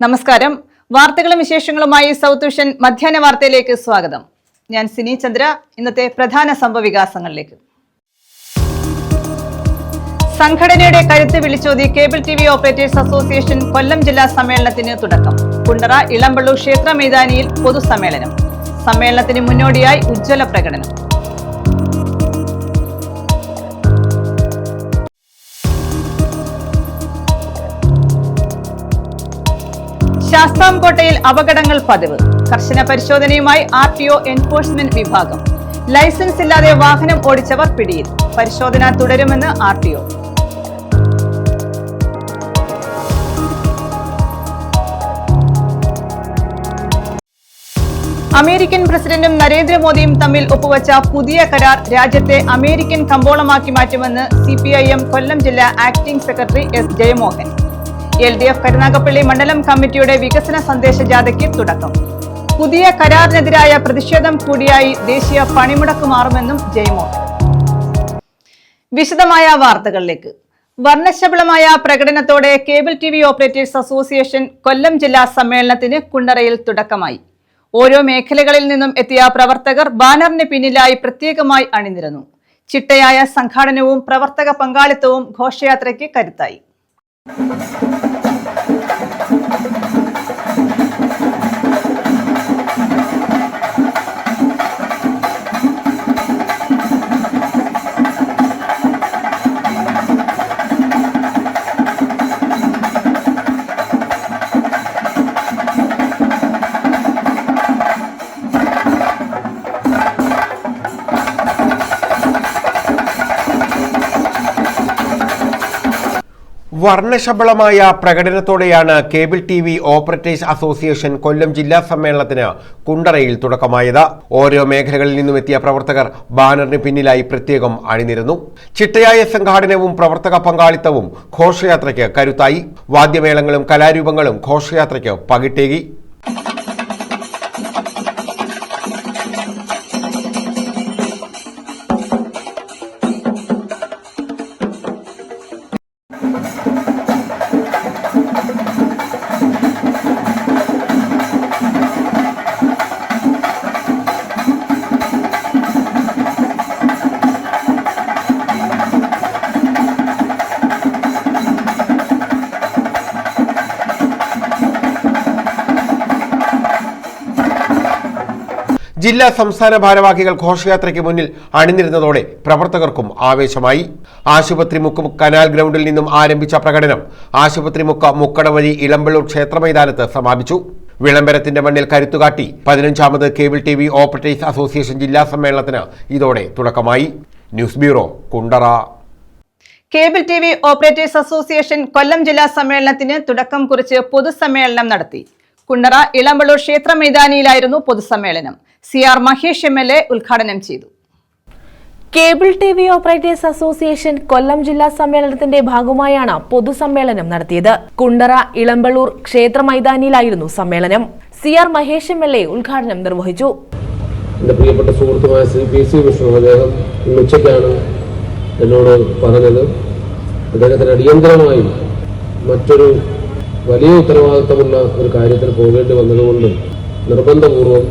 നമസ്കാരം. വാർത്തകളും വിശേഷങ്ങളുമായി സൗത്ത് വിഷൻ മധ്യാഹ്ന വാർത്തയിലേക്ക് സ്വാഗതം. ഞാൻ സിനി ചന്ദ്ര. ഇന്നത്തെ പ്രധാന സംഭവവികാസങ്ങളിലേക്ക്. സംഘടനയുടെ കരുത്ത് വിളിച്ചോതി cable TV operators association Kollam ജില്ലാ സമ്മേളനത്തിന് തുടക്കം. കുണ്ടറ ഇളമ്പള്ളൂർ ക്ഷേത്ര മൈതാനിയിൽ പൊതുസമ്മേളനം. സമ്മേളനത്തിന് മുന്നോടിയായി ഉജ്ജ്വല പ്രകടനം. ശാസ്താംകോട്ടയിൽ അപകടങ്ങൾ പതിവ്. കർശന പരിശോധനയുമായി RTO എൻഫോഴ്സ്മെന്റ് വിഭാഗം. ലൈസൻസ് ഇല്ലാതെ വാഹനം ഓടിച്ചവർ പിടിയിൽ. പരിശോധന തുടരുമെന്ന് RTO. അമേരിക്കൻ പ്രസിഡന്റും നരേന്ദ്രമോദിയും തമ്മിൽ ഒപ്പുവച്ച പുതിയ കരാർ രാജ്യത്തെ അമേരിക്കൻ കമ്പോളമാക്കി മാറ്റുമെന്ന് CPIM കൊല്ലം ജില്ലാ acting secretary S. Jayamohan. LDF Karunagappally മണ്ഡലം കമ്മിറ്റിയുടെ വികസന സന്ദേശ ജാഥയ്ക്ക് തുടക്കം. പുതിയ കരാറിനെതിരായ പ്രതിഷേധം കൂടിയായി ദേശീയ പണിമുടക്ക് മാറുമെന്നും ജയമോഹൻ. വിശദമായ വാർത്തകളിലേക്ക്. വർണ്ണശബളമായ പ്രകടനത്തോടെ cable TV operators association Kollam ജില്ലാ സമ്മേളനത്തിന് കുണ്ടറയിൽ തുടക്കമായി. ഓരോ മേഖലകളിൽ നിന്നും എത്തിയ പ്രവർത്തകർ ബാനറിന് പിന്നിലായി പ്രത്യേകമായി അണിനിരന്നു. ചിട്ടയായ സംഘാടനവും പ്രവർത്തക പങ്കാളിത്തവും ഘോഷയാത്രയ്ക്ക് കരുത്തായി. വർണ്ണശബളമായ പ്രകടനത്തോടെയാണ് cable TV operators association Kollam ജില്ലാ സമ്മേളനത്തിന് കുണ്ടറയിൽ തുടക്കമായത്. ഓരോ മേഖലകളിൽ നിന്നും എത്തിയ പ്രവർത്തകർ ബാനറിന് പിന്നിലായി പ്രത്യേകം അണിനിരന്നു. ചിട്ടയായ സംഘാടനവും പ്രവർത്തക പങ്കാളിത്തവും ഘോഷയാത്രയ്ക്ക് കരുത്തായി. വാദ്യമേളങ്ങളും കലാരൂപങ്ങളും ഘോഷയാത്രയ്ക്ക് പകിട്ടേകി. ജില്ലാ സംസ്ഥാന ഭാരവാഹികൾ ഘോഷയാത്രയ്ക്ക് മുന്നിൽ അണിനിരുന്നതോടെ പ്രവർത്തകർക്കും ആവേശമായി. ആശുപത്രി മുക്ക് കനാൽ ഗ്രൗണ്ടിൽ നിന്നും ആരംഭിച്ച പ്രകടനം ആശുപത്രി മുക്ക് മുക്കട വഴി ഇളമ്പള്ളൂർ ക്ഷേത്ര മൈതാനത്ത് സമാപിച്ചു. വിളംബരത്തിന്റെ മണ്ണിൽ കരുത്തുകാട്ടി 15ാമത് കേബിൾ ടിവി ഓപ്പറേറ്റേഴ്സ് അസോസിയേഷൻ ജില്ലാ സമ്മേളനത്തിന് ഇതോടെ തുടക്കമായി. News bureau, Kundara. Cable TV operators association Kollam ജില്ലാ സമ്മേളനത്തിന് തുടക്കം കുറിച്ച് പൊതുസമ്മേളനം നടത്തി. കുണ്ടറ ഇളമ്പള്ളൂർ ക്ഷേത്ര മൈതാനിയിലായിരുന്നു പൊതുസമ്മേളനം. CR മഹേഷ് MLA ഉദ്ഘാടനം ചെയ്തു. Cable TV operators association Kollam ജില്ലാ സമ്മേളനത്തിന്റെ ഭാഗമായാണ് പൊതുസമ്മേളനം നടത്തിയത്. കുണ്ടറ ഇളമ്പള്ളൂർ ക്ഷേത്ര മൈതാനിയിലായിരുന്നു സമ്മേളനം. CR മഹേഷ് MLA ഉദ്ഘാടനം നിർവഹിച്ചു. എന്റെ പ്രിയപ്പെട്ട സുഹൃത്തുമായ ശ്രീ PC വിഷ്ണു, അദ്ദേഹം ഇന്ന് ഉച്ചയ്ക്കാണ് എന്നോട് പറഞ്ഞത്. അദ്ദേഹത്തിന് അടിയന്തരമായി മറ്റൊരു വലിയ ഉത്തരവാദിത്തമുള്ള ഒരു കാര്യത്തിൽ പോകേണ്ടി വന്നതുകൊണ്ട് നിർബന്ധപൂർവം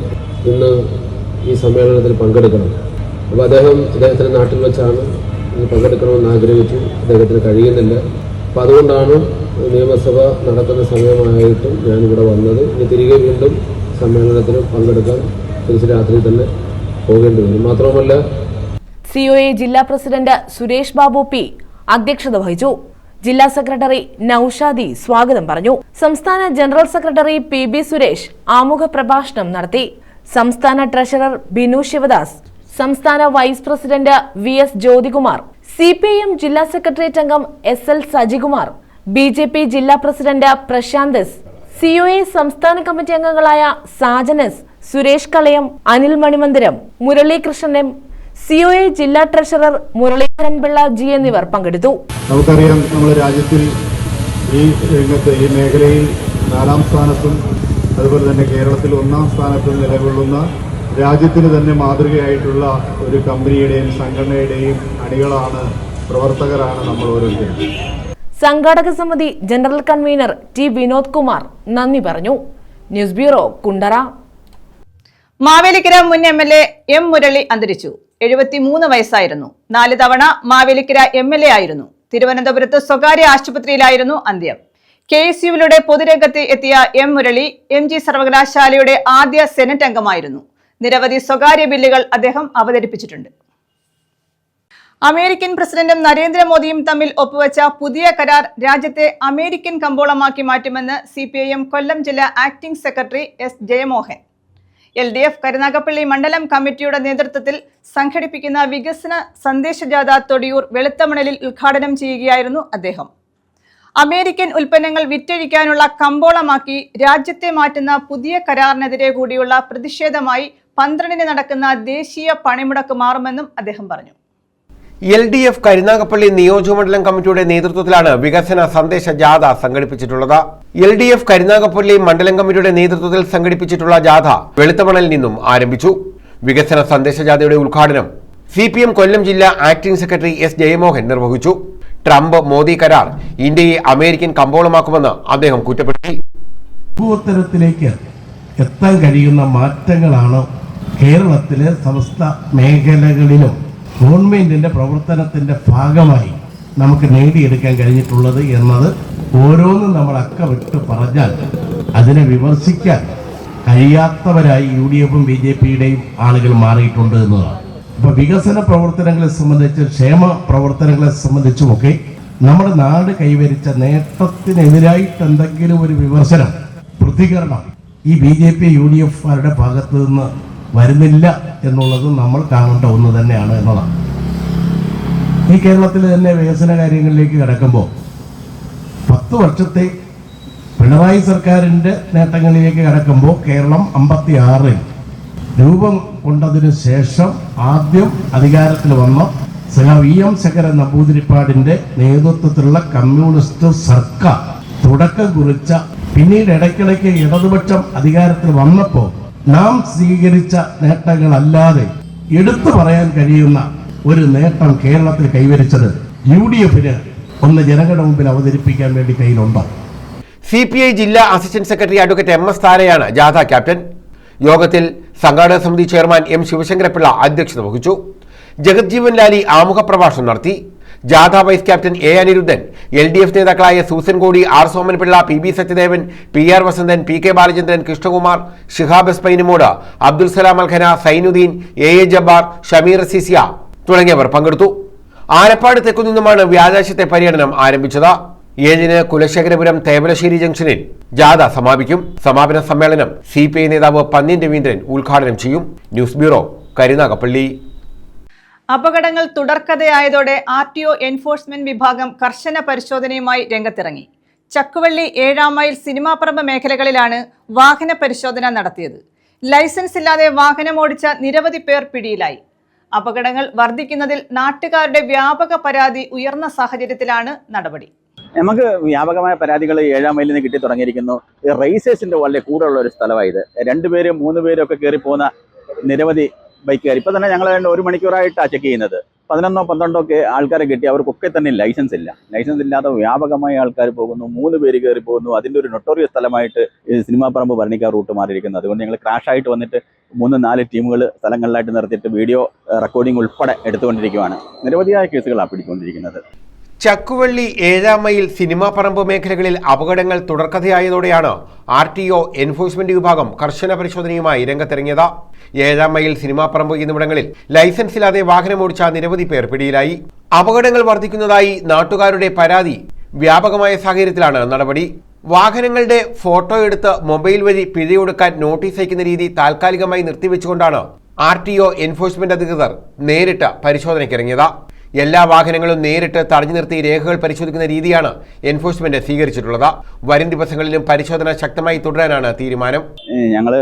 ഇന്ന് ഈ സമ്മേളനത്തിൽ പങ്കെടുക്കണം. അപ്പോൾ അദ്ദേഹത്തിന്റെ നാട്ടിൽ വെച്ചാണ് ഇന്ന് പങ്കെടുക്കണമെന്ന് ആഗ്രഹിച്ചു. അദ്ദേഹത്തിന് കഴിയുന്നില്ല. അപ്പോൾ അതുകൊണ്ടാണ് നിയമസഭ നടക്കുന്ന സമയമായിട്ടും ഞാനിവിടെ വന്നത്. ഇനി തിരികെ വീണ്ടും സമ്മേളനത്തിന് പങ്കെടുക്കാൻ തിരിച്ച് രാത്രി തന്നെ പോകേണ്ടി വരും. മാത്രവുമല്ല, COA ജില്ലാ പ്രസിഡന്റ് സുരേഷ് ബാബു P അധ്യക്ഷത വഹിച്ചു. ജില്ലാ സെക്രട്ടറി നൌഷാദി സ്വാഗതം പറഞ്ഞു. സംസ്ഥാന ജനറൽ സെക്രട്ടറി PB സുരേഷ് ആമുഖ പ്രഭാഷണം നടത്തി. സംസ്ഥാന ട്രഷറർ ബിനു ശിവദാസ്, സംസ്ഥാന vice president VS Jyothikumar, CPIM ജില്ലാ സെക്രട്ടേറിയറ്റ് അംഗം SL സജികുമാർ, BJP ജില്ലാ പ്രസിഡന്റ് പ്രശാന്ത് S, COA സംസ്ഥാന കമ്മിറ്റി അംഗങ്ങളായ സാജനസ്, സുരേഷ് കലയം, അനിൽ മണിമന്ദിരം, മുരളീകൃഷ്ണൻ M, COA ജില്ലാ ട്രഷറർ മുരളീധരൻ പിള്ള G എന്നിവർ പങ്കെടുത്തു. നമുക്കറിയാം, നമ്മുടെ രാജ്യത്തിൽ ഈ രംഗത്ത് ഈ മേഖലയിൽ 4ാം സ്ഥാനത്തും അതുപോലെ തന്നെ കേരളത്തിൽ 1ാം സ്ഥാനത്തും നിലകൊള്ളുന്ന രാജ്യത്തിന് തന്നെ മാതൃകയായിട്ടുള്ള ഒരു കമ്പനിയുടെയും സംഘടനയുടെയും അണികളാണ്, പ്രവർത്തകരാണ് നമ്മൾ ഓരോരുത്തരും. സംഘാടക സമിതി general convener T Vinod Kumar നന്ദി പറഞ്ഞു. News bureau, Kundara. മാവേലിക്കര മുൻ MLA എം മുരളി അന്തരിച്ചു. 73 വയസ്സായിരുന്നു. 4 തവണ മാവേലിക്കര MLA ആയിരുന്നു. തിരുവനന്തപുരത്ത് സ്വകാര്യ ആശുപത്രിയിലായിരുന്നു അന്ത്യം. KSUവിലൂടെ പൊതുരംഗത്ത് എത്തിയ എം മുരളി MG സർവകലാശാലയുടെ ആദ്യ സെനറ്റ് അംഗമായിരുന്നു. നിരവധി സ്വകാര്യ ബില്ലുകൾ അദ്ദേഹം അവതരിപ്പിച്ചിട്ടുണ്ട്. അമേരിക്കൻ പ്രസിഡന്റും നരേന്ദ്രമോദിയും തമ്മിൽ ഒപ്പുവെച്ച പുതിയ കരാർ രാജ്യത്തെ അമേരിക്കൻ കമ്പോളമാക്കി മാറ്റുമെന്ന് CPIM കൊല്ലം ജില്ലാ acting secretary S Jayamohan. LDF Karunagappally മണ്ഡലം കമ്മിറ്റിയുടെ നേതൃത്വത്തിൽ സംഘടിപ്പിക്കുന്ന വികസന സന്ദേശജാഥ തൊടിയൂർ വെളുത്തമണലിൽ ഉദ്ഘാടനം ചെയ്യുകയായിരുന്നു അദ്ദേഹം. അമേരിക്കൻ ഉൽപ്പന്നങ്ങൾ വിറ്റഴിക്കാനുള്ള കമ്പോളമാക്കി രാജ്യത്തെ മാറ്റുന്ന പുതിയ കരാറിനെതിരെ കൂടിയുള്ള പ്രതിഷേധമായി 12-ന് നടക്കുന്ന ദേശീയ പണിമുടക്ക് മാറുമെന്നും അദ്ദേഹം പറഞ്ഞു. LDF കരുനാഗപ്പള്ളി നിയോജകമണ്ഡലം കമ്മിറ്റിയുടെ നേതൃത്വത്തിലാണ് വികസന സന്ദേശ ജാഥ സംഘടിപ്പിച്ചിട്ടുള്ളത്. LDF കരുനാഗപ്പള്ളി മണ്ഡലം കമ്മിറ്റിയുടെ നേതൃത്വത്തിൽ സംഘടിപ്പിച്ചിട്ടുള്ള ജാഥ വെളുത്തമണലിൽ നിന്നും ആരംഭിച്ചു. വികസന സന്ദേശ ജാഥയുടെ ഉദ്ഘാടനം CPM കൊല്ലം ജില്ലാ ആക്ടിംഗ് സെക്രട്ടറി S ജയമോഹൻ നിർവഹിച്ചു. ട്രംപ് മോദി കരാർ ഇന്ത്യയെ അമേരിക്കൻ കമ്പോളമാക്കുമെന്ന് അദ്ദേഹം കുറ്റപ്പെടുത്തി. ഉപഭോക്തരത്തിലേക്ക് എത്താൻ കഴിയുന്ന മാറ്റങ്ങളാണ് കേരളത്തിലെ സമസ്ത മേഖലകളിലും ഗവൺമെന്റിന്റെ പ്രവർത്തനത്തിന്റെ ഭാഗമായി നമുക്ക് നേടിയെടുക്കാൻ കഴിഞ്ഞിട്ടുള്ളത് എന്നത് ഓരോന്നും നമ്മൾ അക്കമിട്ട് പറഞ്ഞാൽ അതിനെ വിമർശിക്കാൻ കഴിയാത്തവരായി UDFും BJPയുടെയും ആളുകൾ മാറിയിട്ടുണ്ട് എന്നതാണ്. അപ്പോൾ വികസന പ്രവർത്തനങ്ങളെ സംബന്ധിച്ച്, ക്ഷേമ പ്രവർത്തനങ്ങളെ സംബന്ധിച്ചുമൊക്കെ നമ്മുടെ നാട് കൈവരിച്ച നേട്ടത്തിനെതിരായിട്ട് എന്തെങ്കിലും ഒരു വിമർശനം, പ്രതികരണം ഈ BJP UDFുകാരുടെ ഭാഗത്തു നിന്ന് വരുന്നില്ല എന്നുള്ളത് നമ്മൾ കാണേണ്ട ഒന്ന് തന്നെയാണ് എന്നതാണ്. ഈ കേരളത്തിൽ തന്നെ വികസന കാര്യങ്ങളിലേക്ക് കടക്കുമ്പോൾ 10 വർഷത്തെ പിണറായി സർക്കാരിൻ്റെ നേട്ടങ്ങളിലേക്ക് കടക്കുമ്പോൾ കേരളം 56-ൽ രൂപം കൊണ്ടതിനു ശേഷം ആദ്യം അധികാരത്തിൽ വന്ന EM ശങ്കരൻ നമ്പൂതിരിപ്പാടിൻ്റെ നേതൃത്വത്തിലുള്ള കമ്മ്യൂണിസ്റ്റ് സർക്കാർ തുടക്കം കുറിച്ച, പിന്നീട് ഇടയ്ക്കിടയ്ക്ക് ഇടതുപക്ഷം അധികാരത്തിൽ വന്നപ്പോൾ നാം സ്വീകരിച്ച നേട്ടങ്ങളല്ലാതെ എടുത്തു പറയാൻ കഴിയുന്ന ഒരു നേട്ടം കേരളത്തിൽ കൈവരിച്ചത് UDFന് ഒന്ന് ജനങ്ങളുടെ മുമ്പിൽ അവതരിപ്പിക്കാൻ വേണ്ടി കയ്യിലുണ്ടോ? CPI ജില്ലാ അസിസ്റ്റന്റ് സെക്രട്ടറി അഡ്വക്കേറ്റ് MS താരയാണ് ജാഥ ക്യാപ്റ്റൻ. യോഗത്തിൽ സംഘാടക സമിതി ചെയർമാൻ M ശിവശങ്കരപിള്ള അധ്യക്ഷത വഹിച്ചു. ജഗജ്ജീവൻ ലാലി ആമുഖ പ്രഭാഷണം നടത്തി. ജാഥ vice captain A Anirudhan, LDF നേതാക്കളായ Susan Kodi, R Somanpillai, PB Sathyadevan, PR Vasanthan, PK Balachandran, Krishnakumar, Shihab എസ്പൈനിമോട്, അബ്ദുൽ സലാം അൽഖന, സൈനുദ്ദീൻ, AA ജബ്ബാർ, ഷമീർ സിസിയ തുടങ്ങിയവർ പങ്കെടുത്തു. ആലപ്പാട് തെക്കുനിന്നുമാണ് വ്യാഴാഴ്ചത്തെ പര്യടനം ആരംഭിച്ചത്. 7-ന് കുലശേഖരപുരം തേവലശ്ശേരി ജംഗ്ഷനിൽ ജാഥ സമാപിക്കും. സമാപന സമ്മേളനം CPI നേതാവ് പന്ന്യൻ രവീന്ദ്രൻ ഉദ്ഘാടനം ചെയ്യും. News bureau, Karunagappally. അപകടങ്ങൾ തുടർക്കഥയായതോടെ RTO എൻഫോഴ്സ്മെന്റ് വിഭാഗം കർശന പരിശോധനയുമായി രംഗത്തിറങ്ങി. ചക്കുവള്ളി 7-ാം മൈൽ സിനിമാപ്പറമ്പ് മേഖലകളിലാണ് വാഹന പരിശോധന നടത്തിയത്. ലൈസൻസ് ഇല്ലാതെ വാഹനമോടിച്ച നിരവധി പേർ പിടിയിലായി. അപകടങ്ങൾ വർദ്ധിക്കുന്നതിൽ നാട്ടുകാരുടെ വ്യാപക പരാതി ഉയർന്ന സാഹചര്യത്തിലാണ് നടപടി. നമുക്ക് വ്യാപകമായ പരാതികൾ 7-ാം മൈലിൽ നിന്ന് കിട്ടി തുടങ്ങിയിരിക്കുന്നു. റേസേഴ്സിന്റെ വളരെ കൂടുതലുള്ള ഒരു സ്ഥലമായത്. 2 പേരും 3 പേരും ഒക്കെ കയറി പോകുന്ന നിരവധി ബൈക്കുകാർ. ഇപ്പൊ തന്നെ ഞങ്ങൾ 1 മണിക്കൂറായിട്ടാണ് ചെക്ക് ചെയ്യുന്നത്. 11 12 ഒക്കെ ആൾക്കാരെ കിട്ടി. അവർക്കൊക്കെ തന്നെ ലൈസൻസ് ഇല്ല. ലൈസൻസ് ഇല്ലാതെ വ്യാപകമായ ആൾക്കാർ പോകുന്നു. 3 പേര് കയറി പോകുന്നു. അതിൻ്റെ ഒരു നൊട്ടോറിയസ് സ്ഥലമായിട്ട് സിനിമാപ്പറമ്പ് ഭരണിക്കാർ റൂട്ട് മാറിയിരിക്കുന്നു. അതുകൊണ്ട് ഞങ്ങൾ ക്രാഷായിട്ട് വന്നിട്ട് 3-4 ടീമുകൾ സ്ഥലങ്ങളിലായിട്ട് നിർത്തിയിട്ട് വീഡിയോ റെക്കോർഡിംഗ് ഉൾപ്പെടെ എടുത്തുകൊണ്ടിരിക്കുകയാണ്. നിരവധിയായ കേസുകളാണ് പിടിച്ചുകൊണ്ടിരിക്കുന്നത്. ചക്കുവള്ളി 7-ാം മൈൽ സിനിമാപ്പറമ്പ് മേഖലകളിൽ അപകടങ്ങൾ തുടർക്കഥയായതോടെയാണ് RTO എൻഫോഴ്സ്മെന്റ് വിഭാഗം കർശന പരിശോധനയുമായി രംഗത്തിറങ്ങിയത്. 7-ാം മൈൽ സിനിമാപ്പറമ്പ് എന്നിവിടങ്ങളിൽ ലൈസൻസ് ഇല്ലാതെ വാഹനമോടിച്ച നിരവധി പേർ പിടിയിലായി. അപകടങ്ങൾ വർദ്ധിക്കുന്നതായി നാട്ടുകാരുടെ പരാതി വ്യാപകമായ സാഹചര്യത്തിലാണ് നടപടി. വാഹനങ്ങളുടെ ഫോട്ടോ എടുത്ത് മൊബൈൽ വഴി പിഴയൊടുക്കാൻ നോട്ടീസ് അയക്കുന്ന രീതി താൽക്കാലികമായി നിർത്തിവെച്ചുകൊണ്ടാണ് RTO എൻഫോഴ്സ്മെന്റ് അധികൃതർ നേരിട്ട് പരിശോധനയ്ക്കിറങ്ങിയത്. എല്ലാ വാഹനങ്ങളും നേരിട്ട് തടഞ്ഞു നിർത്തി രേഖകൾ പരിശോധിക്കുന്ന രീതിയാണ് എൻഫോഴ്സ്മെന്റ് സ്വീകരിച്ചിട്ടുള്ളത്. വരും ദിവസങ്ങളിലും പരിശോധന ശക്തമായി തുടരാനാണ് തീരുമാനം. ഞങ്ങൾ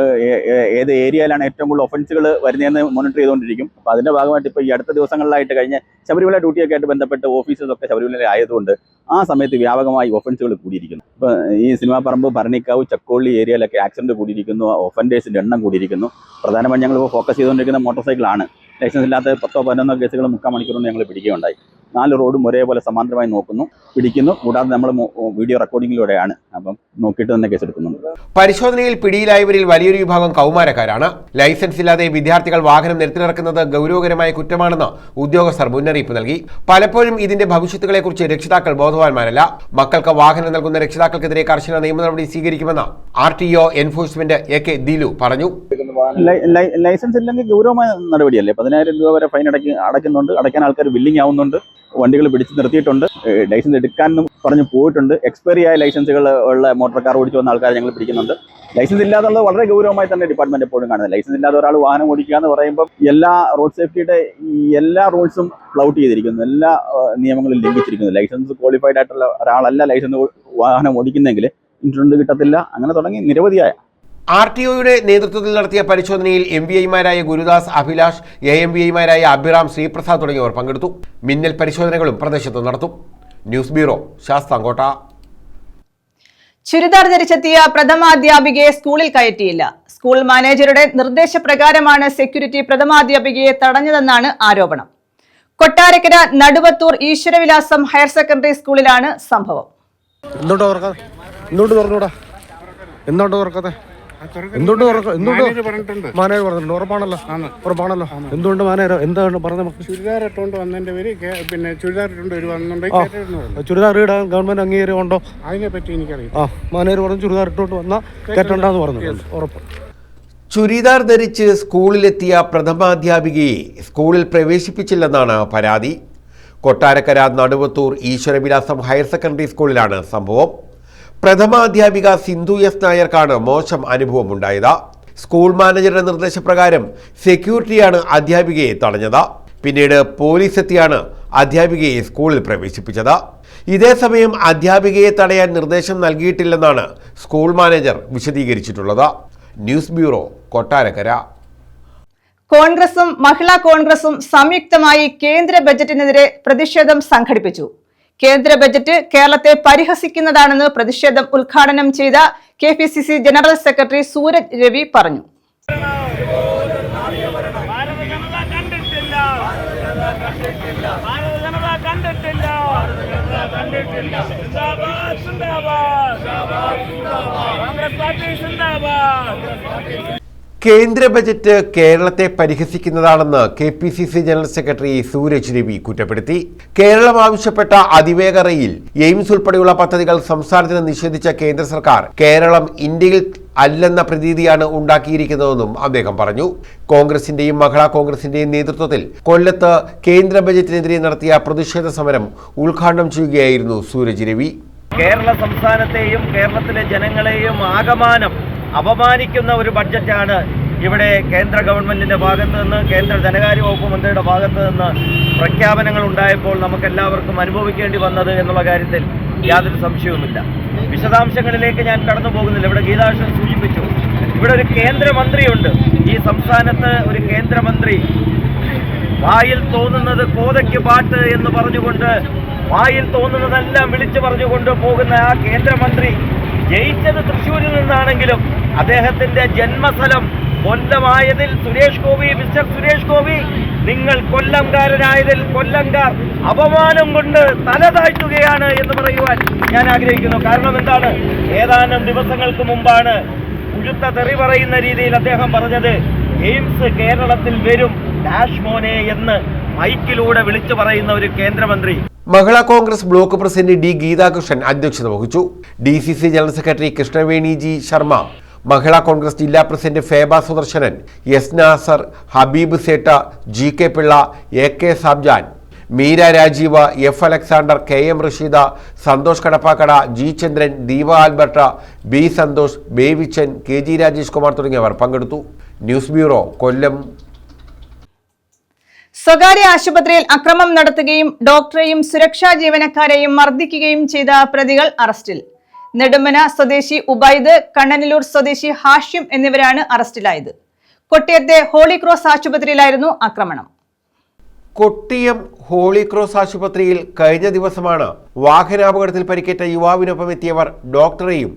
ഏത് ഏരിയയിലാണ് ഏറ്റവും കൂടുതൽ ഒഫൻസുകൾ വരുന്നതെന്ന് മോണിറ്റർ ചെയ്തുകൊണ്ടിരിക്കും. അപ്പോൾ അതിന്റെ ഭാഗമായിട്ട് ഇപ്പോൾ ഈ അടുത്ത ദിവസങ്ങളിലായിട്ട് കഴിഞ്ഞ ശബരിമല ഡ്യൂട്ടിയൊക്കെ ആയിട്ട് ബന്ധപ്പെട്ട് ഓഫീസേഴ്സൊക്കെ ശബരിമല ആയതുകൊണ്ട് ആ സമയത്ത് വ്യാപകമായി ഒഫൻസുകൾ കൂടിയിരിക്കുന്നു. ഇപ്പോൾ ഈ സിനിമാപ്പറമ്പ്, ഭരണിക്കാവ്, ചക്കോള്ളി ഏരിയയിലൊക്കെ ആക്സിഡന്റ് കൂടിയിരിക്കുന്നു. ഒഫൻഡേഴ്സിന്റെ എണ്ണം കൂടിയിരിക്കുന്നു. പ്രധാനമായും ഞങ്ങളിപ്പോൾ ഫോക്കസ് ചെയ്തുകൊണ്ടിരിക്കുന്ന മോട്ടോർ സൈക്കിളാണ്. ലൈസൻസ് ഇല്ലാത്ത 10-11 കേസുകൾ 3/4 മണിക്കൂർ ഞങ്ങൾ പിടിക്കുകയുണ്ടായി. 4 റോഡും ഒരേപോലെ സമാന്തരമായി നോക്കുന്നു, പിടിക്കുന്നു. കൂടാതെ നമ്മൾ വീഡിയോ റെക്കോർഡിങ്ങിലൂടെയാണ് അപ്പം നോക്കിയിട്ട് തന്നെ കേസെടുക്കുന്നുണ്ട്. പരിശോധനയിൽ പിടിയിലായവരിൽ വലിയൊരു വിഭാഗം കൗമാരക്കാരാണ്. ലൈസൻസ് ഇല്ലാതെ വിദ്യാർത്ഥികൾ വാഹനം നിരത്തിലിറക്കുന്നത് ഗൗരവകരമായ കുറ്റമാണെന്ന് ഉദ്യോഗസ്ഥർ മുന്നറിയിപ്പ് നൽകി. പലപ്പോഴും ഇതിന്റെ ഭവിഷ്യത്തുകളെക്കുറിച്ച് രക്ഷിതാക്കൾ ബോധവാന്മാരല്ല. മക്കൾക്ക് വാഹനം നൽകുന്ന രക്ഷിതാക്കൾക്കെതിരെ കർശന നിയമ നടപടി സ്വീകരിക്കുമെന്ന് RTO എൻഫോഴ്സ്മെന്റ് AK ദിലു പറഞ്ഞു. ലൈസൻസ് ഇല്ലെങ്കിൽ ഗൗരവമായ നടപടിയല്ലേ. 10,000 രൂപ വരെ ഫൈൻ അടയ്ക്കുന്നുണ്ട്. അടയ്ക്കാൻ ആൾക്കാർ വില്ലിങ് ആവുന്നുണ്ട്. വണ്ടികൾ പിടിച്ച് നിർത്തിയിട്ടുണ്ട്. ലൈസൻസ് എടുക്കാനും പറഞ്ഞു പോയിട്ടുണ്ട്. എക്സ്പയറി ആയ ലൈസൻസുകൾ ഉള്ള മോട്ടോർ കാർ ഓടിച്ചു വന്ന ആൾക്കാരെ ഞങ്ങൾ പിടിക്കുന്നുണ്ട്. ലൈസൻസ് ഇല്ലാതുള്ളത് വളരെ ഗൗരവമായി തന്നെ ഡിപ്പാർട്ട്മെന്റ് എപ്പോഴും കാണുന്നത്. ലൈസൻസ് ഇല്ലാതെ ഒരാൾ വാഹനം ഓടിക്കുക എന്ന് പറയുമ്പോൾ എല്ലാ റോഡ് സേഫ്റ്റിയുടെ എല്ലാ റൂൾസും ഫ്ലൗട്ട് ചെയ്തിരിക്കുന്നു, എല്ലാ നിയമങ്ങളും ലംഘിച്ചിരിക്കുന്നു. ലൈസൻസ് ക്വാളിഫൈഡ് ആയിട്ടുള്ള ഒരാളല്ല ലൈസൻസ് വാഹനം ഓടിക്കുന്നെങ്കിൽ ഇൻഷുറൻസ് കിട്ടത്തില്ല. അങ്ങനെ തുടങ്ങി നിരവധിയായ RTOയുടെ നേതൃത്വത്തിൽ നടത്തിയ പരിശോധനയിൽ MVIമാരായ ഗുരുദാസ്, അഭിലാഷ്, AMVIമാരായ അഭിറാം, ശ്രീപ്രസാദ് തുടങ്ങിയവർ പങ്കെടുത്തു. മിന്നൽ പരിശോധനകളും പ്രദേശത്ത് നടത്തും. News bureau, Sasthamkotta. ചുരിദാർ ധരിച്ചെത്തിയ പ്രഥമാധ്യാപികയെ സ്കൂളിൽ കയറ്റിയില്ല. സ്കൂൾ മാനേജറുടെ നിർദ്ദേശപ്രകാരമാണ് സെക്യൂരിറ്റി പ്രഥമാധ്യാപികയെ തടഞ്ഞതെന്നാണ് ആരോപണം. കൊട്ടാരക്കര നടുവത്തൂർ ഈശ്വരവിലാസം ഹയർ സെക്കൻഡറി സ്കൂളിലാണ് സംഭവം. മാനേജർ പറഞ്ഞിട്ടുണ്ട്. ഉറപ്പാണല്ലോ. എന്തുകൊണ്ട് മാനേജർ എന്താണ് പറഞ്ഞത്? ചുരിദാർ ഇട്ടുകൊണ്ട് വന്നതിന്റെ പേര് പിന്നെ ചുരിദാർ ഇട്ടുകൊണ്ട് വരുവാണെന്നുണ്ടെങ്കിൽ ചുരിദാർ ഇടാൻ ഗവൺമെന്റ് അംഗീകാരം ഉണ്ടോ? അതിനെ പറ്റി എനിക്കറിയാം. മാനേജർ പറഞ്ഞു ചുരിദാർ ഇട്ടുകൊണ്ട് വന്നാൽ കേട്ടുണ്ടെന്ന് പറഞ്ഞു. ഉറപ്പ്. ചുരിദാർ ധരിച്ച് സ്കൂളിലെത്തിയ പ്രഥമാധ്യാപികയെ സ്കൂളിൽ പ്രവേശിപ്പിച്ചില്ലെന്നാണ് പരാതി. കൊട്ടാരക്കര നടുവത്തൂർ ഈശ്വരവിലാസം ഹയർ സെക്കൻഡറി സ്കൂളിലാണ് സംഭവം. പ്രഥമാധ്യാപിക സിന്ധു S നായർക്കാണ് മോശം അനുഭവം ഉണ്ടായത്. സ്കൂൾ മാനേജറുടെ നിർദ്ദേശപ്രകാരം സെക്യൂരിറ്റിയാണ് അധ്യാപികയെ തടഞ്ഞത്. പിന്നീട് പോലീസ് എത്തിയാണ് അധ്യാപികയെ സ്കൂളിൽ പ്രവേശിപ്പിച്ചത്. ഇതേസമയം അധ്യാപികയെ തടയാൻ നിർദ്ദേശം നൽകിയിട്ടില്ലെന്നാണ് സ്കൂൾ മാനേജർ വിശദീകരിച്ചിട്ടുള്ളത്. News bureau, Kottarakkara. കോൺഗ്രസും മഹിളാ കോൺഗ്രസും സംയുക്തമായി കേന്ദ്ര ബജറ്റിനെതിരെ പ്രതിഷേധം സംഘടിപ്പിച്ചു. കേന്ദ്ര ബജറ്റ് കേരളത്തെ പരിഹസിക്കുന്നതാണെന്ന് പ്രതിഷേധം ഉദ്ഘാടനം ചെയ്ത KPCC general secretary Sooraj Ravi പറഞ്ഞു. കേന്ദ്ര ബജറ്റ് കേരളത്തെ പരിഹസിക്കുന്നതാണെന്ന് KPCC general secretary Sooraj Ravi കുറ്റപ്പെടുത്തി. കേരളം ആവശ്യപ്പെട്ട അതിവേഗ റെയിൽ, എയിംസ് ഉൾപ്പെടെയുള്ള പദ്ധതികൾ സംസ്ഥാനത്തിന് നിഷേധിച്ച കേന്ദ്ര സർക്കാർ കേരളം ഇന്ത്യയിൽ അല്ലെന്ന പ്രതീതിയാണ് ഉണ്ടാക്കിയിരിക്കുന്നതെന്നും അദ്ദേഹം പറഞ്ഞു. കോൺഗ്രസിന്റെയും മഹിളാ കോൺഗ്രസിന്റെയും നേതൃത്വത്തിൽ കൊല്ലത്ത് കേന്ദ്ര ബജറ്റിനെതിരെ നടത്തിയ പ്രതിഷേധ സമരം ഉദ്ഘാടനം ചെയ്യുകയായിരുന്നു സൂരജ് രവി. കേരള സംസ്ഥാനത്തെയും കേരളത്തിലെ ജനങ്ങളെയും ആകമാനം അപമാനിക്കുന്ന ഒരു ബഡ്ജറ്റാണ് ഇവിടെ കേന്ദ്ര ഗവൺമെന്റിന്റെ ഭാഗത്ത് നിന്ന്, കേന്ദ്ര ധനകാര്യ വകുപ്പ് മന്ത്രിയുടെ ഭാഗത്ത് നിന്ന് പ്രഖ്യാപനങ്ങൾ ഉണ്ടായപ്പോൾ നമുക്കെല്ലാവർക്കും അനുഭവിക്കേണ്ടി വന്നത് എന്നുള്ള കാര്യത്തിൽ യാതൊരു സംശയവുമില്ല. വിശദാംശങ്ങളിലേക്ക് ഞാൻ കടന്നു പോകുന്നില്ല. ഇവിടെ ഗീതാകൃഷ്ണൻ സൂചിപ്പിച്ചു, ഇവിടെ ഒരു കേന്ദ്രമന്ത്രിയുണ്ട്. ഈ സംസ്ഥാനത്ത് ഒരു കേന്ദ്രമന്ത്രി വായിൽ തോന്നുന്നത് കോതയ്ക്ക് പാട്ട് എന്ന് പറഞ്ഞുകൊണ്ട് വായിൽ തോന്നുന്നതെല്ലാം വിളിച്ചു പറഞ്ഞുകൊണ്ട് പോകുന്ന ആ കേന്ദ്രമന്ത്രി ജയിച്ചത് തൃശ്ശൂരിൽ നിന്നാണെങ്കിലും അദ്ദേഹത്തിന്റെ ജന്മസ്ഥലം കൊല്ലമായതിൽ മിസ്റ്റർ സുരേഷ് ഗോപി, നിങ്ങൾ കൊല്ലംകാരനായതിൽ കൊല്ലംകാർ അപമാനം കൊണ്ട് തല താഴ്ത്തുകയാണ് എന്ന് പറയുവാൻ ഞാൻ ആഗ്രഹിക്കുന്നു. കാരണം എന്താണ്? ഏതാനും ദിവസങ്ങൾക്ക് മുമ്പാണ് ഉഴുത്ത തെറി പറയുന്ന രീതിയിൽ അദ്ദേഹം പറഞ്ഞത്, എയിംസ് കേരളത്തിൽ വരും ഡാഷ് മോനെ എന്ന് മൈക്കിലൂടെ വിളിച്ചു പറയുന്ന ഒരു കേന്ദ്രമന്ത്രി. Mahila Congress block president D Geethakrishnan അധ്യക്ഷത വഹിച്ചു. DCC general secretary Krishnaveni G Sharma, Mahila Congress ജില്ലാ president Feba Sudarsanan, S Nasar, Habeeb Sait, GK Pillai, AK Sabjan, Meera Rajeev, F Alexander, KM Rasheeda, Santhosh Kadappakada, G Chandran, Deepa Albert, B Santhosh, Bevichan, KG Rajesh Kumar തുടങ്ങിയവർ പങ്കെടുത്തു. News bureau, Kollam. സ്വകാര്യ ആശുപത്രിയിൽ അക്രമം നടത്തുകയും ഡോക്ടറെയും സുരക്ഷാ ജീവനക്കാരെയും മർദ്ദിക്കുകയും ചെയ്ത പ്രതികൾ അറസ്റ്റിൽ. നെടുമന സ്വദേശി ഉബൈദ്, കണ്ണനല്ലൂർ സ്വദേശി ഹാഷ്യം എന്നിവരാണ് അറസ്റ്റിലായത്. കൊട്ടിയത്തെ ഹോളി ക്രോസ് ആശുപത്രിയിലായിരുന്നു ആക്രമണം. കൊട്ടിയം ഹോളി ക്രോസ് ആശുപത്രിയിൽ കഴിഞ്ഞ ദിവസമാണ് വാഹനാപകടത്തിൽ പരിക്കേറ്റ യുവാവിനൊപ്പം എത്തിയവർ ഡോക്ടറെയും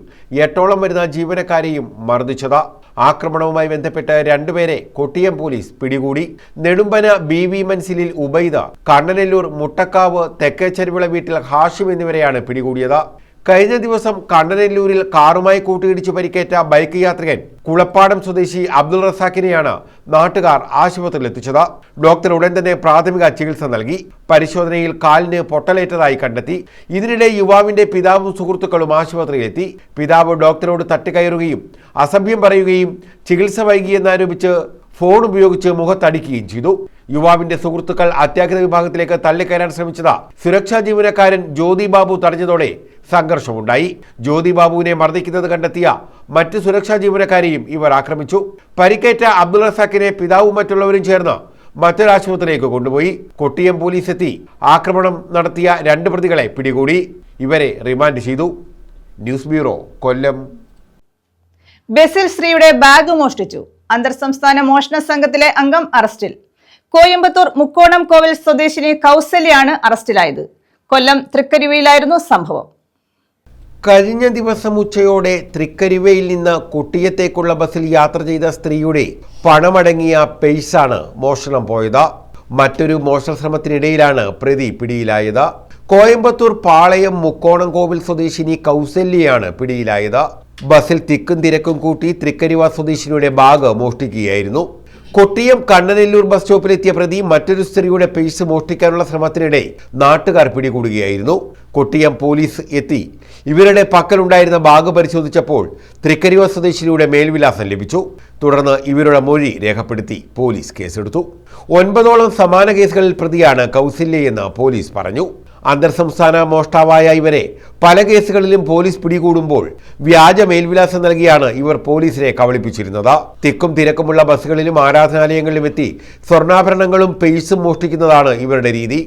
8ഓളം വരുന്ന ജീവനക്കാരെയും മർദ്ദിച്ചത്. ആക്രമണവുമായി ബന്ധപ്പെട്ട് രണ്ടുപേരെ കൊട്ടിയം പോലീസ് പിടികൂടി. നെടുമ്പന BV മൻസിലിൽ ഉബൈദ, കണ്ണനെല്ലൂർ മുട്ടക്കാവ് തെക്കേച്ചെരുവിള വീട്ടിൽ ഹാഷിം എന്നിവരെയാണ് പിടികൂടിയത്. കഴിഞ്ഞ ദിവസം കണ്ണനെല്ലൂരിൽ കാറുമായി കൂട്ടിയിടിച്ച് പരിക്കേറ്റ ബൈക്ക് യാത്രികൻ കുളപ്പാടം സ്വദേശി അബ്ദുൾ റസാഖിനെയാണ് നാട്ടുകാർ ആശുപത്രിയിൽ എത്തിച്ചത്. ഡോക്ടർ ഉടൻ തന്നെ പ്രാഥമിക ചികിത്സ നൽകി. പരിശോധനയിൽ കാലിന് പൊട്ടലേറ്റതായി കണ്ടെത്തി. ഇതിനിടെ യുവാവിന്റെ പിതാവും സുഹൃത്തുക്കളും ആശുപത്രിയിലെത്തി. പിതാവ് ഡോക്ടറോട് തട്ടിക്കയറുകയും അസഭ്യം പറയുകയും ചികിത്സ വൈകിയെന്നാരോപിച്ച് ഫോൺ ഉപയോഗിച്ച് മുഖത്തടിക്കുകയും ചെയ്തു. യുവാവിന്റെ സുഹൃത്തുക്കൾ അത്യാഹിത വിഭാഗത്തിലേക്ക് തള്ളിക്കയറാൻ ശ്രമിച്ചത് സുരക്ഷാ ജീവനക്കാരൻ ജ്യോതി ബാബു തടഞ്ഞതോടെ സംഘർഷമുണ്ടായി. ജ്യോതി ബാബുവിനെ മർദ്ദിക്കുന്നത് കണ്ടെത്തിയ മറ്റ് സുരക്ഷാ ജീവനക്കാരെയും ഇവർ ആക്രമിച്ചു. പരിക്കേറ്റ അബ്ദുൾ റസാഖിനെ പിതാവും മറ്റുള്ളവരും ചേർന്ന് മറ്റൊരാശുപത്രിയിലേക്ക് കൊണ്ടുപോയി. കൊട്ടിയം പോലീസ് എത്തി ആക്രമണം നടത്തിയ 2 പ്രതികളെ പിടികൂടി. ഇവരെ റിമാൻഡ് ചെയ്തു. ന്യൂസ് ബ്യൂറോ, കൊല്ലം. ബസിൽ ശ്രീയുടെ ബാഗ് മോഷ്ടിച്ചു. അന്തർ സംസ്ഥാന മോഷണ സംഘത്തിലെ അംഗം അറസ്റ്റിൽ. കോയമ്പത്തൂർ മുക്കോണം കോവിൽ സ്വദേശിനി കൗസല്യാണ് അറസ്റ്റിലായത്. കൊല്ലം തൃക്കരിവയിലായിരുന്നു സംഭവം. കഴിഞ്ഞ ദിവസം ഉച്ചയോടെ തൃക്കരിവയിൽ നിന്ന് കുട്ടിയത്തേക്കുള്ള ബസ്സിൽ യാത്ര ചെയ്ത സ്ത്രീയുടെ പണമടങ്ങിയ പേഴ്സാണ് മോഷണം പോയത്. മറ്റൊരു മോഷണ ശ്രമത്തിനിടയിലാണ് പ്രതി പിടിയിലായത്. കോയമ്പത്തൂർ പാളയം മുക്കോണം കോവിൽ സ്വദേശിനി കൗസല്യയാണ് പിടിയിലായത്. ബസ്സിൽ തിക്കും തിരക്കും കൂട്ടി തൃക്കരിവ സ്വദേശിനിയുടെ ബാഗ് മോഷ്ടിക്കുകയായിരുന്നു. കൊട്ടിയം കണ്ണനെല്ലൂർ ബസ് സ്റ്റോപ്പിലെത്തിയ പ്രതി മറ്റൊരു സ്ത്രീയുടെ പേഴ്സ് മോഷ്ടിക്കാനുള്ള ശ്രമത്തിനിടെ നാട്ടുകാർ പിടികൂടുകയായിരുന്നു. കൊട്ടിയം പോലീസ് എത്തി ഇവരുടെ പക്കലുണ്ടായിരുന്ന ബാഗ് പരിശോധിച്ചപ്പോൾ തൃക്കരിവ സ്വദേശിനിയുടെ മേൽവിലാസം ലഭിച്ചു. തുടർന്ന് ഇവരുടെ മൊഴി രേഖപ്പെടുത്തി പോലീസ് കേസെടുത്തു. 9ഓളം സമാന കേസുകളിൽ പ്രതിയാണ് കൗസല്യയെന്ന് പോലീസ് പറഞ്ഞു. അന്തർ സംസ്ഥാന മോഷ്ടാവായ ഇവരെ പല കേസുകളിലും പോലീസ് പിടികൂടുമ്പോൾ വ്യാജ മേൽവിലാസം നൽകിയാണ് ഇവർ പോലീസിനെ കബളിപ്പിച്ചിരുന്നത്. തിക്കും തിരക്കുമുള്ള ബസ്സുകളിലും ആരാധനാലയങ്ങളിലും എത്തി സ്വർണ്ണാഭരണങ്ങളും പേഴ്സും മോഷ്ടിക്കുന്നതാണ് ഇവരുടെ രീതി.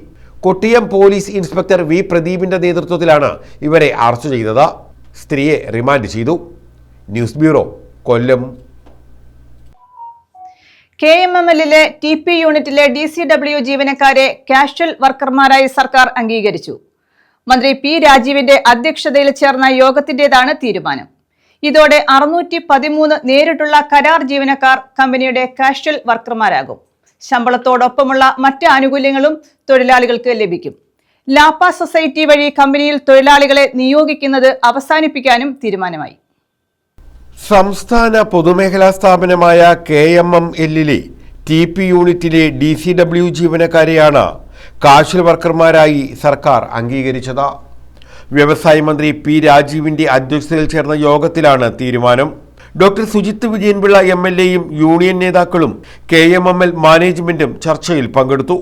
കൊട്ടിയം പോലീസ് ഇൻസ്പെക്ടർ വി പ്രദീപിന്റെ നേതൃത്വത്തിലാണ് ഇവരെ അറസ്റ്റ് ചെയ്തത്. സ്ത്രീയെ റിമാൻഡ് ചെയ്തു. ന്യൂസ് ബ്യൂറോ, കൊല്ലം. KMMLലെ TP യൂണിറ്റിലെ DCW ജീവനക്കാരെ കാഷ്വൽ വർക്കർമാരായി സർക്കാർ അംഗീകരിച്ചു. മന്ത്രി P രാജീവിന്റെ അധ്യക്ഷതയിൽ ചേർന്ന യോഗത്തിന്റേതാണ് തീരുമാനം. ഇതോടെ 613 നേരിട്ടുള്ള കരാർ ജീവനക്കാർ കമ്പനിയുടെ കാഷ്വൽ വർക്കർമാരാകും. ശമ്പളത്തോടൊപ്പമുള്ള മറ്റ് ആനുകൂല്യങ്ങളും തൊഴിലാളികൾക്ക് ലഭിക്കും. ലാപ്പ സൊസൈറ്റി വഴി കമ്പനിയിൽ തൊഴിലാളികളെ നിയോഗിക്കുന്നത് അവസാനിപ്പിക്കാനും തീരുമാനമായി. സംസ്ഥാന പൊതുമേഖലാ സ്ഥാപനമായ KMMLലെ TP യൂണിറ്റിലെ DCW ജീവനക്കാരെയാണ് കാഷ്വൽ വർക്കർമാരായി സർക്കാർ അംഗീകരിച്ചത്. വ്യവസായ മന്ത്രി P രാജീവിന്റെ അധ്യക്ഷതയിൽ ചേർന്ന യോഗത്തിലാണ് തീരുമാനം. ഡോക്ടർ സുജിത്ത് വിജയൻപിള്ള MLAയും യൂണിയൻ നേതാക്കളും KMML മാനേജ്മെന്റും ചർച്ചയിൽ പങ്കെടുത്തു.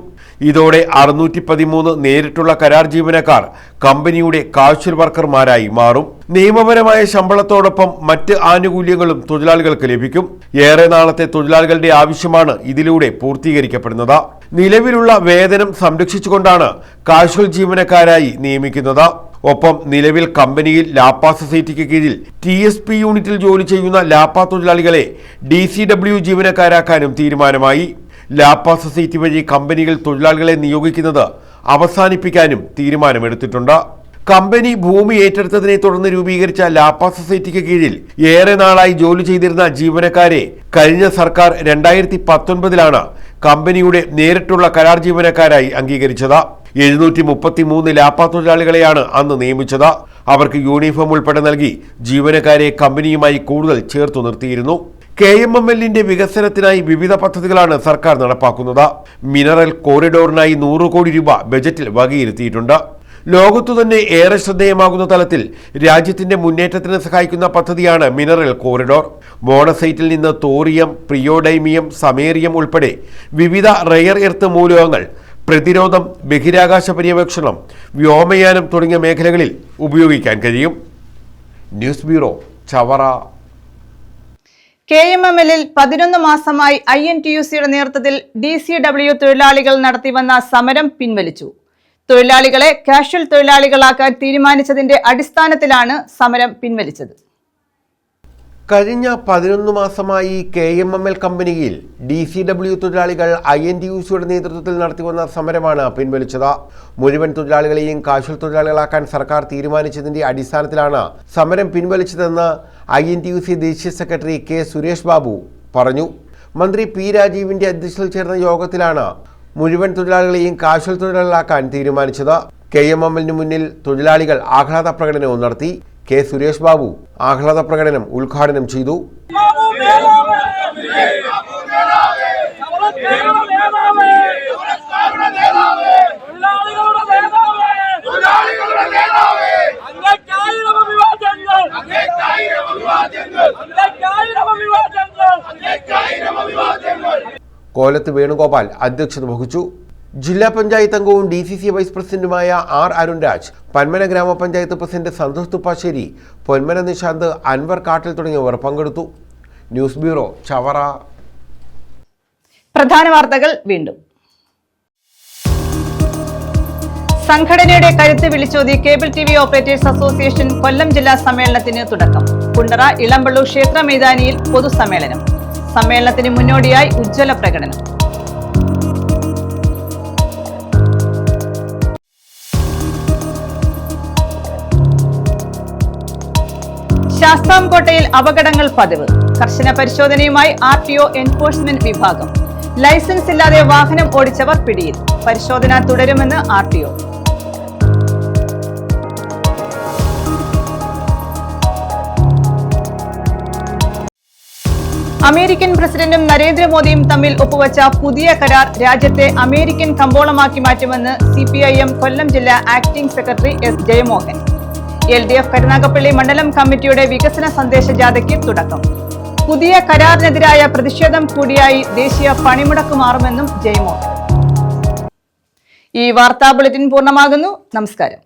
ഇതോടെ 613 നേരിട്ടുള്ള കരാർ ജീവനക്കാർ കമ്പനിയുടെ കാഷ്വൽ വർക്കർമാരായി മാറും. നിയമപരമായ ശമ്പളത്തോടൊപ്പം മറ്റ് ആനുകൂല്യങ്ങളും തൊഴിലാളികൾക്ക് ലഭിക്കും. ഏറെ നാളത്തെ തൊഴിലാളികളുടെ ആവശ്യമാണ് ഇതിലൂടെ പൂർത്തീകരിക്കപ്പെടുന്നത്. നിലവിലുള്ള വേതനം സംരക്ഷിച്ചുകൊണ്ടാണ് കാഷ്വൽ ജീവനക്കാരായി നിയമിക്കുന്നത്. ഒപ്പം നിലവിൽ കമ്പനിയിൽ ലാപ്പ സൊസൈറ്റിക്ക് കീഴിൽ TSP യൂണിറ്റിൽ ജോലി ചെയ്യുന്ന ലാപ്പ തൊഴിലാളികളെ DCW ജീവനക്കാരാക്കാനും തീരുമാനമായി. ലാപ്പ സൊസൈറ്റി വഴി കമ്പനികൾ തൊഴിലാളികളെ നിയോഗിക്കുന്നത് അവസാനിപ്പിക്കാനും തീരുമാനമെടുത്തിട്ടുണ്ട്. കമ്പനി ഭൂമി ഏറ്റെടുത്തതിനെ തുടർന്ന് രൂപീകരിച്ച ലാപ്പ സൊസൈറ്റിക്ക് കീഴിൽ ഏറെ നാളായി ജോലി ചെയ്തിരുന്ന ജീവനക്കാരെ കഴിഞ്ഞ സർക്കാർ 2019 കമ്പനിയുടെ നേരിട്ടുള്ള കരാർ ജീവനക്കാരായി അംഗീകരിച്ചത്. 733 ലാപ്പ തൊഴിലാളികളെയാണ് അന്ന് നിയമിച്ചത്. അവർക്ക് യൂണിഫോം ഉൾപ്പെടെ നൽകി ജീവനക്കാരെ കമ്പനിയുമായി കൂടുതൽ ചേർത്തു നിർത്തിയിരുന്നു. KMMLന്റെ വികസനത്തിനായി വിവിധ പദ്ധതികളാണ് സർക്കാർ നടപ്പാക്കുന്നത്. മിനറൽ കോറിഡോറിനായി 100 കോടി രൂപ ബജറ്റിൽ വകയിരുത്തിയിട്ടുണ്ട്. ലോകത്തു തന്നെ ഏറെ ശ്രദ്ധേയമാകുന്ന തലത്തിൽ രാജ്യത്തിന്റെ മുന്നേറ്റത്തിന് സഹായിക്കുന്ന പദ്ധതിയാണ് മിനറൽ കോറിഡോർ. മോണസൈറ്റിൽ നിന്ന് തോറിയം, പ്രിയോഡൈമിയം, സമേറിയം ഉൾപ്പെടെ വിവിധ റെയർ എർത്ത് മൂലകങ്ങൾ പ്രതിരോധം, ബഹിരാകാശ പര്യവേക്ഷണം, വ്യോമയാനം തുടങ്ങിയ മേഖലകളിൽ ഉപയോഗിക്കാൻ കഴിയും. News bureau, Chavara. KMMLൽ 11 മാസമായി INTUCയുടെ നേതൃത്വത്തിൽ DCW തൊഴിലാളികൾ നടത്തിവന്ന സമരം പിൻവലിച്ചു. തൊഴിലാളികളെ കാഷ്വൽ തൊഴിലാളികളാക്കാൻ തീരുമാനിച്ചതിന്റെ അടിസ്ഥാനത്തിലാണ് സമരം പിൻവലിച്ചത്. കഴിഞ്ഞ 11 മാസമായി KMML കമ്പനിയിൽ DCW തൊഴിലാളികൾ INTUCയുടെ നേതൃത്വത്തിൽ നടത്തിവന്ന സമരമാണ് പിൻവലിച്ചത്. മുഴുവൻ തൊഴിലാളികളെയും കാഷ്വൽ തൊഴിലാളികളാക്കാൻ സർക്കാർ തീരുമാനിച്ചതിന്റെ അടിസ്ഥാനത്തിലാണ് സമരം പിൻവലിച്ചതെന്ന് INTUC ദേശീയ സെക്രട്ടറി K. സുരേഷ് ബാബു പറഞ്ഞു. മന്ത്രി P. രാജീവിന്റെ അധ്യക്ഷതയിൽ ചേർന്ന യോഗത്തിലാണ് മുഴുവൻ തൊഴിലാളികളെയും കാഷ്വൽ തൊഴിലാളികളാക്കാൻ തീരുമാനിച്ചത്. KMMLന് മുന്നിൽ തൊഴിലാളികൾ ആഹ്ലാദ പ്രകടനവും നടത്തി. K. സുരേഷ് ബാബു ആഹ്ലാദ പ്രകടനം ഉദ്ഘാടനം ചെയ്തു. കോലത്ത് വേണുഗോപാൽ അധ്യക്ഷത വഹിച്ചു. ജില്ലാ പഞ്ചായത്ത് അംഗവും DCC വൈസ് പ്രസിഡന്റുമായ R. അരുൺരാജ്, പന്മന ഗ്രാമപഞ്ചായത്ത് പ്രസിഡന്റ് സന്തോഷ് തുപ്പാശ്ശേരി, പൊന്മന നിശാന്ത്, അൻവർ കാട്ടിൽ തുടങ്ങിയവർ പങ്കെടുത്തു. News bureau, Chavara. പ്രധാന വാർത്തകൾ വീണ്ടും. സംഘടനയുടെ കരുത്ത് വിളിച്ചോതി cable TV operators association Kollam ജില്ലാ സമ്മേളനത്തിന് തുടക്കം. കുണ്ടറ ഇളമ്പള്ളൂർ ക്ഷേത്ര മൈതാനിയിൽ പൊതുസമ്മേളനം. സമ്മേളനത്തിന് മുന്നോടിയായി ഉജ്ജ്വല പ്രകടനം. ശാസ്താംകോട്ടയിൽ അപകടങ്ങൾ പതിവ്. കർശന പരിശോധനയുമായി RTO എൻഫോഴ്സ്മെന്റ് വിഭാഗം. ലൈസൻസ് ഇല്ലാതെ വാഹനം ഓടിച്ചവർ പിടിയിൽ. പരിശോധന തുടരുമെന്ന് RTO. അമേരിക്കൻ പ്രസിഡന്റും നരേന്ദ്രമോദിയും തമ്മിൽ ഒപ്പുവച്ച പുതിയ കരാർ രാജ്യത്തെ അമേരിക്കൻ കമ്പോളമാക്കി മാറ്റുമെന്ന് CPIM കൊല്ലം ജില്ലാ acting secretary S. Jayamohan. LDF Karunagappally മണ്ഡലം കമ്മിറ്റിയുടെ വികസന സന്ദേശ ജാഥയ്ക്ക് തുടക്കം. പുതിയ കരാറിനെതിരായ പ്രതിഷേധം കൂടിയായി ദേശീയ പണിമുടക്ക് മാറുമെന്നും ജയമോഹൻ. ഈ വാർത്താ ബുള്ളറ്റിൻ പൂർണ്ണമാകുന്നു. നമസ്കാരം.